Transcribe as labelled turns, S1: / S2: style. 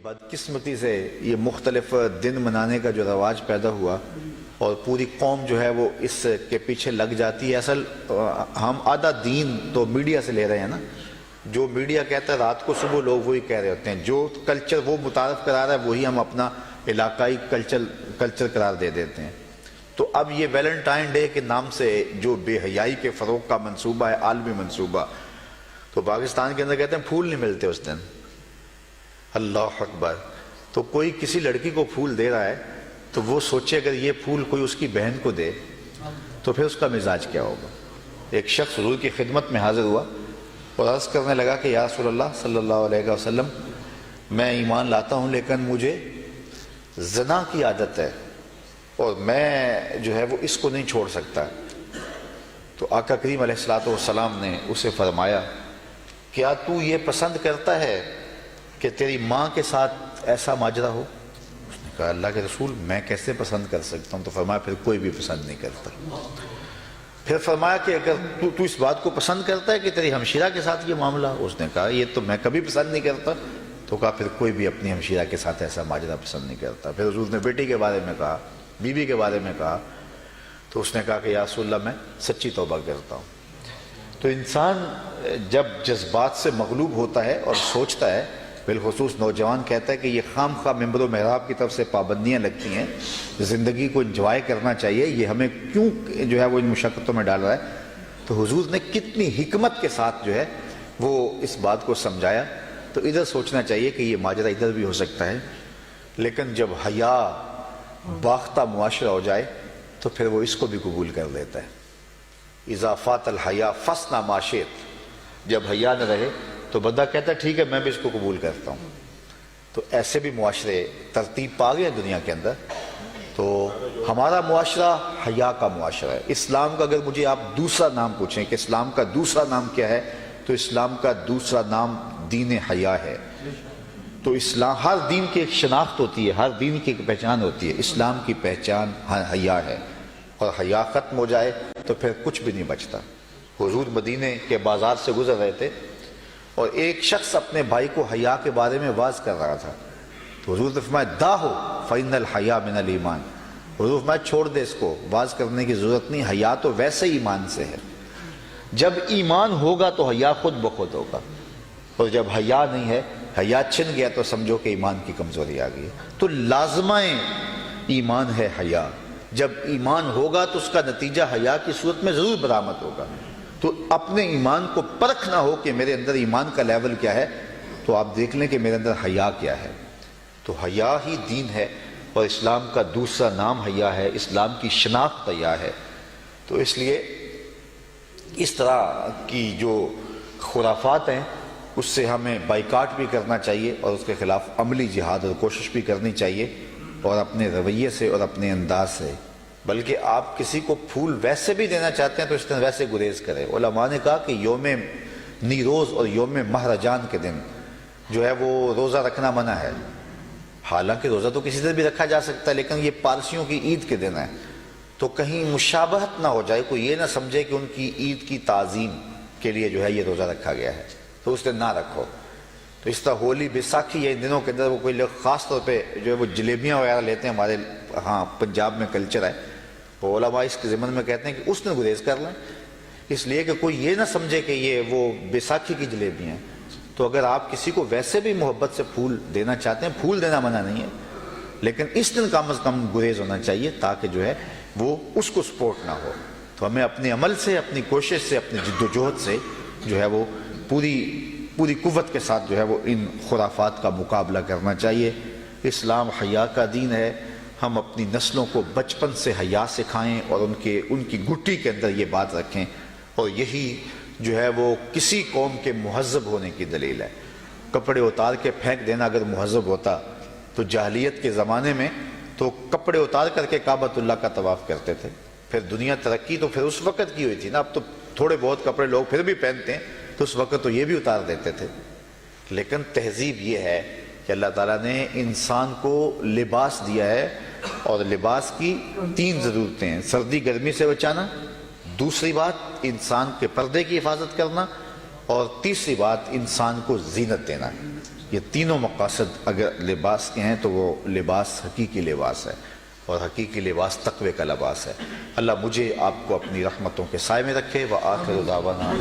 S1: بدقسمتی سے یہ مختلف دن منانے کا جو رواج پیدا ہوا اور پوری قوم جو ہے وہ اس کے پیچھے لگ جاتی ہے. اصل ہم آدھا دین تو میڈیا سے لے رہے ہیں نا. جو میڈیا کہتا ہے رات کو صبح لوگ وہی کہہ رہے ہوتے ہیں. جو کلچر وہ متعارف کرا رہا ہے وہی ہم اپنا علاقائی کلچر قرار دے دیتے ہیں. تو اب یہ ویلنٹائن ڈے کے نام سے جو بے حیائی کے فروغ کا منصوبہ ہے، عالمی منصوبہ، تو پاکستان کے اندر کہتے ہیں پھول نہیں ملتے اس دن. اللہ اکبر. تو کوئی کسی لڑکی کو پھول دے رہا ہے تو وہ سوچے اگر یہ پھول کوئی اس کی بہن کو دے تو پھر اس کا مزاج کیا ہوگا. ایک شخص حضور کی خدمت میں حاضر ہوا اور عرض کرنے لگا کہ یا رسول اللہ صلی اللہ علیہ وسلم، میں ایمان لاتا ہوں لیکن مجھے زنا کی عادت ہے اور میں جو ہے وہ اس کو نہیں چھوڑ سکتا. تو آقا کریم علیہ الصلوۃ والسلام نے اسے فرمایا کیا تو یہ پسند کرتا ہے کہ تیری ماں کے ساتھ ایسا ماجرا ہو؟ اس نے کہا اللہ کے رسول میں کیسے پسند کر سکتا ہوں؟ تو فرمایا پھر کوئی بھی پسند نہیں کرتا. پھر فرمایا کہ اگر تو اس بات کو پسند کرتا ہے کہ تیری ہمشیرہ کے ساتھ یہ معاملہ، اس نے کہا یہ تو میں کبھی پسند نہیں کرتا. تو کہا پھر کوئی بھی اپنی ہمشیرہ کے ساتھ ایسا ماجرا پسند نہیں کرتا. پھر حضور نے بیٹی کے بارے میں کہا، بیوی کے بارے میں کہا. تو اس نے کہا کہ یا رسول اللہ میں سچی توبہ کرتا ہوں. تو انسان جب جذبات سے مغلوب ہوتا ہے اور سوچتا ہے، بالخصوص نوجوان کہتا ہے کہ یہ خام خواہ ممبر و محراب کی طرف سے پابندیاں لگتی ہیں، زندگی کو انجوائے کرنا چاہیے، یہ ہمیں کیوں جو ہے وہ ان مشقتوں میں ڈال رہا ہے. تو حضور نے کتنی حکمت کے ساتھ جو ہے وہ اس بات کو سمجھایا. تو ادھر سوچنا چاہیے کہ یہ ماجرا ادھر بھی ہو سکتا ہے، لیکن جب حیا باختہ معاشرہ ہو جائے تو پھر وہ اس کو بھی قبول کر لیتا ہے. اذا فات الحیا فصنع ما شئت. جب حیا نہ رہے تو بندہ کہتا ہے ٹھیک ہے میں بھی اس کو قبول کرتا ہوں. تو ایسے بھی معاشرے ترتیب پا گئے ہیں دنیا کے اندر. تو ہمارا معاشرہ حیا کا معاشرہ ہے. اسلام کا اگر مجھے آپ دوسرا نام پوچھیں کہ اسلام کا دوسرا نام کیا ہے، تو اسلام کا دوسرا نام دین حیا ہے. تو اسلام، ہر دین کی ایک شناخت ہوتی ہے، ہر دین کی ایک پہچان ہوتی ہے. اسلام کی پہچان حیا ہے، اور حیا ختم ہو جائے تو پھر کچھ بھی نہیں بچتا. حضور مدینے کے بازار سے گزر رہے تھے اور ایک شخص اپنے بھائی کو حیا کے بارے میں واز کر رہا تھا. تو حضور نے فرمایا داہو فإن الحیا من الایمان. حضور فرمایا چھوڑ دے اس کو، واز کرنے کی ضرورت نہیں، حیا تو ویسے ہی ایمان سے ہے. جب ایمان ہوگا تو حیا خود بخود ہوگا، اور جب حیا نہیں ہے، حیا چھن گیا تو سمجھو کہ ایمان کی کمزوری آ گئی. تو لازمہ ایمان ہے حیا. جب ایمان ہوگا تو اس کا نتیجہ حیا کی صورت میں ضرور برآمد ہوگا. تو اپنے ایمان کو پرکھنا ہو کہ میرے اندر ایمان کا لیول کیا ہے، تو آپ دیکھ لیں کہ میرے اندر حیا کیا ہے. تو حیا ہی دین ہے، اور اسلام کا دوسرا نام حیا ہے، اسلام کی شناخت حیا ہے. تو اس لیے اس طرح کی جو خرافات ہیں اس سے ہمیں بائیکاٹ بھی کرنا چاہیے، اور اس کے خلاف عملی جہاد اور کوشش بھی کرنی چاہیے، اور اپنے رویے سے اور اپنے انداز سے. بلکہ آپ کسی کو پھول ویسے بھی دینا چاہتے ہیں تو اس دن ویسے گریز کرے. علماء نے کہا کہ یوم نیروز اور یوم مہرجان کے دن جو ہے وہ روزہ رکھنا منع ہے. حالانکہ روزہ تو کسی دن بھی رکھا جا سکتا ہے، لیکن یہ پارسیوں کی عید کے دن ہے، تو کہیں مشابہت نہ ہو جائے، کوئی یہ نہ سمجھے کہ ان کی عید کی تعظیم کے لیے جو ہے یہ روزہ رکھا گیا ہے، تو اس دن نہ رکھو. تو اس طرح ہولی، بیساکھی، یہ ان دنوں کے اندر وہ کوئی لوگ خاص طور پہ جو ہے وہ جلیبیاں وغیرہ لیتے ہیں. ہمارے ہاں پنجاب میں کلچر ہے، وہ علماء اس کے ضمن میں کہتے ہیں کہ اس دن گریز کر لیں، اس لیے کہ کوئی یہ نہ سمجھے کہ یہ وہ بیساکھی کی جلیبیاں ہیں. تو اگر آپ کسی کو ویسے بھی محبت سے پھول دینا چاہتے ہیں، پھول دینا منع نہیں ہے، لیکن اس دن کم از کم گریز ہونا چاہیے تاکہ جو ہے وہ اس کو سپورٹ نہ ہو. تو ہمیں اپنے عمل سے، اپنی کوشش سے، اپنی جد و جہد سے جو ہے وہ پوری قوت کے ساتھ جو ہے وہ ان خرافات کا مقابلہ کرنا چاہیے. اسلام حیا کا دین ہے. ہم اپنی نسلوں کو بچپن سے حیا سکھائیں اور ان کی گٹی کے اندر یہ بات رکھیں، اور یہی جو ہے وہ کسی قوم کے مہذب ہونے کی دلیل ہے. کپڑے اتار کے پھینک دینا اگر مہذب ہوتا تو جاہلیت کے زمانے میں تو کپڑے اتار کر کے کعبۃ اللہ کا طواف کرتے تھے. پھر دنیا ترقی تو پھر اس وقت کی ہوئی تھی نا. اب تو تھوڑے بہت کپڑے لوگ پھر بھی پہنتے ہیں، تو اس وقت تو یہ بھی اتار دیتے تھے. لیکن تہذیب یہ ہے کہ اللہ تعالیٰ نے انسان کو لباس دیا ہے، اور لباس کی 3 ضرورتیں ہیں: سردی گرمی سے بچانا، دوسری بات انسان کے پردے کی حفاظت کرنا، اور تیسری بات انسان کو زینت دینا ہے۔ یہ تینوں مقاصد اگر لباس کے ہیں تو وہ لباس حقیقی لباس ہے، اور حقیقی لباس تقوی کا لباس ہے۔ اللہ مجھے آپ کو اپنی رحمتوں کے سائے میں رکھے۔ وآخر دعوانا